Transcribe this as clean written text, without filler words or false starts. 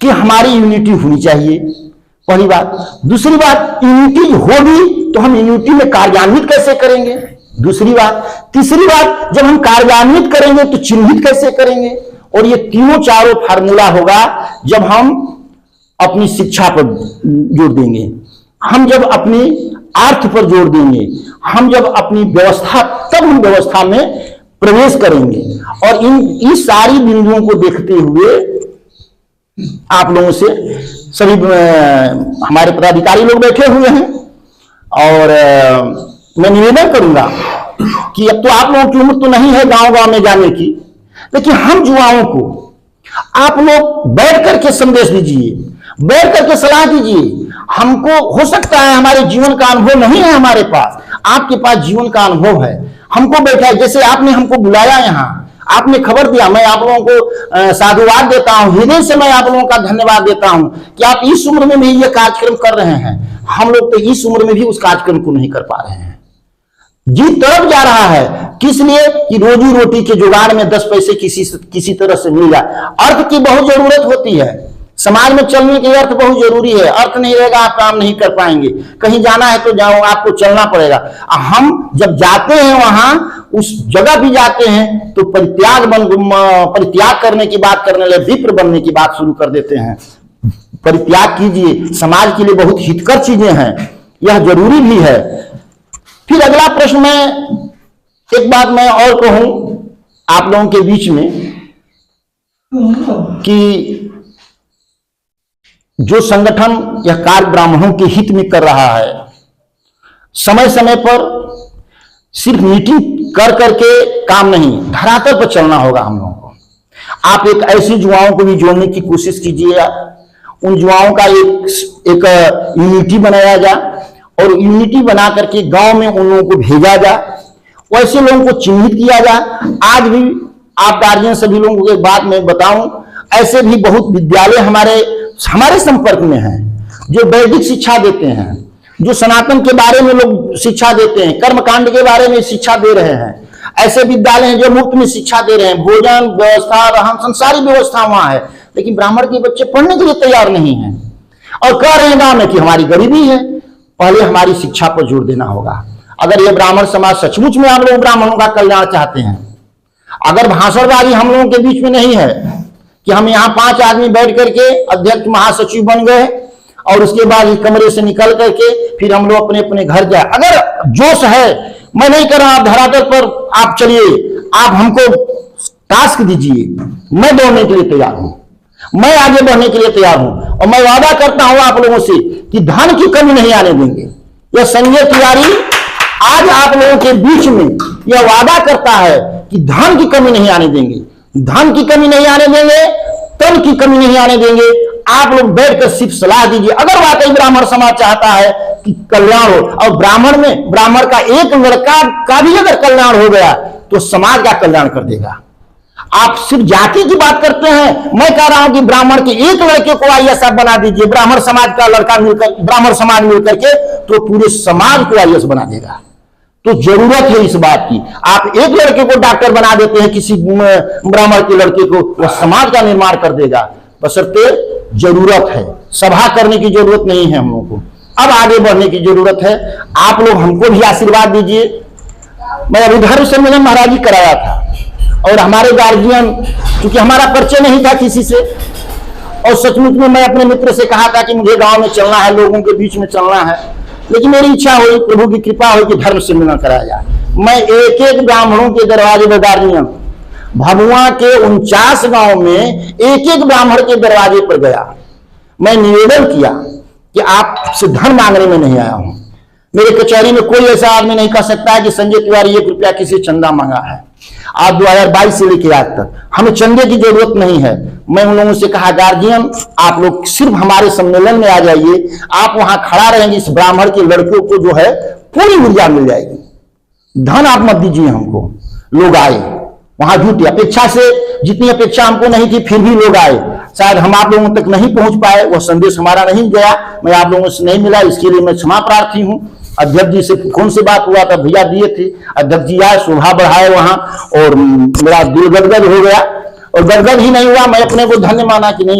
कि हमारी यूनिटी होनी चाहिए, पहली बात। दूसरी बात, यूनिटी होगी तो हम यूनिटी में कार्यान्वित कैसे करेंगे, दूसरी बात। तीसरी बात, जब हम कार्यान्वित करेंगे तो चिन्हित कैसे करेंगे। और ये तीनों चारों फार्मूला होगा जब हम अपनी शिक्षा पर जोर देंगे, हम जब अपनी अर्थ पर जोर देंगे, हम जब अपनी व्यवस्था, तब हम व्यवस्था में प्रवेश करेंगे। और इन सारी बिंदुओं को देखते हुए आप लोगों से सभी हमारे पदाधिकारी लोग बैठे हुए हैं, और मैं निवेदन करूंगा कि अब तो आप लोगों की उम्र तो नहीं है गांव गांव में जाने की, लेकिन हम युवाओं को आप लोग बैठ करके संदेश दीजिए, बैठ करके सलाह दीजिए। हमको हो सकता है हमारे जीवन का अनुभव नहीं है हमारे पास, आपके पास जीवन का अनुभव है। हमको बैठा, जैसे आपने हमको बुलाया यहाँ, आपने खबर दिया, मैं आप लोगों को साधुवाद देता हूं, हृदय से मैं आप लोगों का धन्यवाद देता हूं कि आप इस उम्र में भी ये कार्यक्रम कर रहे हैं। हम लोग तो इस उम्र में भी उस कार्यक्रम को नहीं कर पा रहे हैं। जी तरफ जा रहा है, किस लिए कि रोजी रोटी के जुगाड़ में 10 पैसे किसी तरह से मिल जाए। अर्थ की बहुत जरूरत होती है, समाज में चलने के अर्थ बहुत जरूरी है। अर्थ नहीं रहेगा आप काम नहीं कर पाएंगे। कहीं जाना है तो जाओ, आपको चलना पड़ेगा। हम जब जाते हैं वहां, उस जगह भी जाते हैं तो परित्याग करने की बात करने लगे, विप्र बनने की बात शुरू कर देते हैं। परित्याग कीजिए, समाज के लिए बहुत हितकर चीजें हैं, यह जरूरी भी है। फिर अगला प्रश्न, में एक बात मैं और कहूं आप लोगों के बीच में कि जो संगठन यह कार्य ब्राह्मणों के हित में कर रहा है, समय समय पर सिर्फ मीटिंग कर करके काम नहीं, धरातल पर चलना होगा हम लोगों को। आप एक ऐसे युवाओं को भी जोड़ने की कोशिश कीजिएगा, उन युवाओं का एक यूनिटी बनाया जाए और यूनिटी बना करके गांव में उन लोगों को भेजा जाए, वैसे लोगों को चिन्हित किया जाए। आज भी आप गार्जियन सभी लोगों को एक बात मैं बताऊं, ऐसे भी बहुत विद्यालय हमारे संपर्क में हैं जो वैदिक शिक्षा देते हैं, जो सनातन के बारे में लोग शिक्षा देते हैं, कर्मकांड के बारे में शिक्षा दे रहे हैं। ऐसे विद्यालय हैं जो मुफ्त में शिक्षा दे रहे हैं, भोजन व्यवस्था, रहन सारी व्यवस्था वहां है, लेकिन ब्राह्मण के बच्चे पढ़ने के लिए तैयार नहीं है और कह रहे हैं गांव में कि हमारी गरीबी है। पहले हमारी शिक्षा पर जोर देना होगा। अगर ये ब्राह्मण समाज सचमुच में हम लोग ब्राह्मणों का कल्याण चाहते हैं, अगर भाषणबाजी हम लोगों के बीच में नहीं है कि हम यहाँ 5 आदमी बैठ करके अध्यक्ष महासचिव बन गए और उसके बाद इस कमरे से निकल करके फिर हम लोग अपने अपने घर जाए, अगर जोश है, मैं नहीं कर रहा, आप धरातल पर आप चलिए, आप हमको टास्क दीजिए, मैं दौड़ने के लिए तैयार हूं, मैं आगे बढ़ने के लिए तैयार हूं। और मैं वादा करता हूं आप लोगों से कि धन की कमी नहीं आने देंगे। यह संजय तिवारी आज आप लोगों के बीच में यह वादा करता है कि धन की कमी नहीं आने देंगे, धन की कमी नहीं आने देंगे, तन की कमी नहीं आने देंगे। आप लोग बैठकर सिर्फ सलाह दीजिए। अगर वाकई ब्राह्मण समाज चाहता है कि कल्याण हो, और ब्राह्मण का एक लड़का का भी अगर कल्याण हो गया तो समाज का कल्याण कर देगा। आप सिर्फ जाति की बात करते हैं, मैं कह रहा हूं कि ब्राह्मण के एक लड़के को आईएएस बना दीजिए, ब्राह्मण समाज का लड़का मिलकर, ब्राह्मण समाज मिलकर के, तो पूरे समाज को आईएएस बना देगा। तो जरूरत है इस बात की। आप एक लड़के को डॉक्टर बना देते हैं, किसी ब्राह्मण के लड़के को, वह समाज का निर्माण कर देगा। बशर्ते जरूरत है, सभा करने की जरूरत नहीं है हम लोगों को, अब आगे बढ़ने की जरूरत है। आप लोग हमको भी आशीर्वाद दीजिए। मैं अभी धर्म सम्मेलन महाराज जी कराया था और हमारे गार्जियन, क्योंकि हमारा परिचय नहीं था किसी से, और सचमुच में मैं अपने मित्र से कहा था कि मुझे गांव में चलना है, लोगों के बीच में चलना है, लेकिन मेरी इच्छा हुई, प्रभु की कृपा हुई कि धर्म सम्मेलन कराया जाए। मैं एक एक ब्राह्मणों के दरवाजे पर, गार्जियन भभुआ के 49 गांव में एक एक ब्राह्मण के दरवाजे पर गया। मैं निवेदन किया कि आपसे धन मांगने में नहीं आया हूं। मेरे कचहरी में कोई ऐसा आदमी नहीं कह सकता है कि संजय तिवारी 1 रुपया किसी चंदा मांगा है। आज 2022 से लेकर आज तक हमें चंदे की जरूरत नहीं है। मैं उन लोगों से कहा, गार्जियन आप लोग सिर्फ हमारे सम्मेलन में आ जाइए, आप वहां खड़ा रहेंगे, इस ब्राह्मण के लड़कियों को जो है पूरी ऊर्जा मिल जाएगी। धन आप मत दीजिए हमको। लोग आए वहां, झूठी अपेक्षा से, जितनी अपेक्षा हमको नहीं थी फिर भी लोग आए। शायद हम आप लोगों तक नहीं पहुंच पाए, वह संदेश हमारा नहीं गया, मैं आप लोगों से नहीं मिला, इसके लिए मैं क्षमा प्रार्थी हूं। अध्यक्ष जी से फोन से बात हुआ था, भैया दिए थे, अध्यक्ष जी आए, शोभा बढ़ाए वहां, और मेरा दिल गदगद हो गया। और गदगद ही नहीं हुआ, मैं अपने को धन्य माना कि नहीं